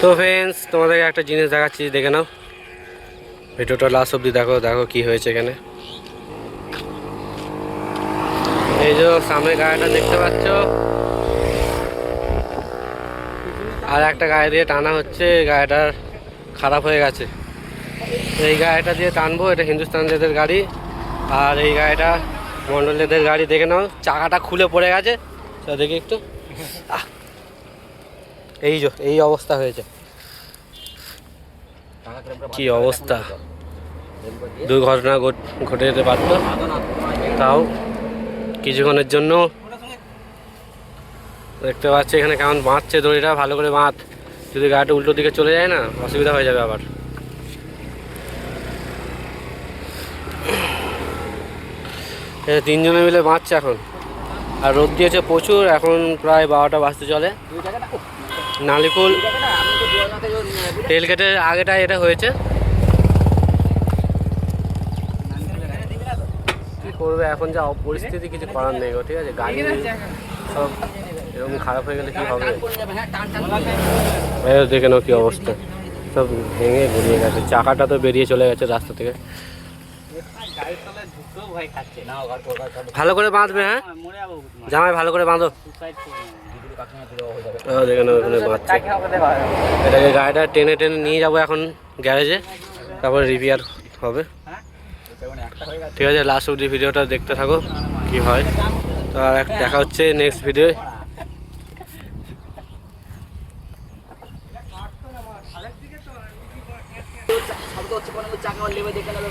তো ফ্রেন্ডস, তোমাদেরকে একটা জিনিস দেখাচ্ছি, দেখে নাও ভিডিওটা লাস্ট অবধি দেখো। দেখো কি হয়েছে এখানে। এই যে সামনে গাড়িটা দেখতে পাচ্ছ, আর একটা গাড়ি দিয়ে টানা হচ্ছে। গাড়িটা খারাপ হয়ে গেছে। এই গাড়িটা দিয়ে টানবো, এটা হিন্দুস্তানিদের গাড়ি। আর এই গাড়িটা মন্ডলীদের গাড়ি। দেখে নাও চাকাটা খুলে পড়ে গেছে। দেখি একটু, এই অবস্থা হয়েছে। কি অবস্থা, দুর্ঘটনা ঘটে যেতে পারত। তাও কিছুক্ষণের জন্য দেখতে পাচ্ছি এখানে কেমন বাঁধছে দড়িটা। ভালো করে বাঁধ, যদি গাড়িটা উল্টো দিকে চলে যায় না অসুবিধা হয়ে যাবে আবার। তিনজনে মিলে বাঁধছে এখন। আর রোদ দিয়েছে প্রচুর, এখন প্রায় 12টা বাজতে চলে। নালিকুল রেলগেটের আগেটা এটা হয়েছে। কি করবে এখন, যা পরিস্থিতি, কিছু করার নেই গো। ঠিক আছে, গাড়ি সব এরকম খারাপ হয়ে গেলে কি হবে। দেখে নাও কি অবস্থা, সব ভেঙে ঘুরিয়ে গেছে। চাকাটা তো বেরিয়ে চলে গেছে রাস্তা থেকে। ভালো করে বাঁধবে, হ্যাঁ জামাই, ভালো করে বাঁধো। দেখে নাও ওখানে বাঁধছে। এটাকে গাড়িটা টেনে টেনে নিয়ে যাবো এখন গ্যারেজে, তারপরে রিপেয়ার হবে। ঠিক আছে, লাস্ট অবধি ভিডিওটা দেখতে থাকো কি হয়। তো আর দেখা হচ্ছে নেক্সট ভিডিও। চাকা লেবে দেখে নেবে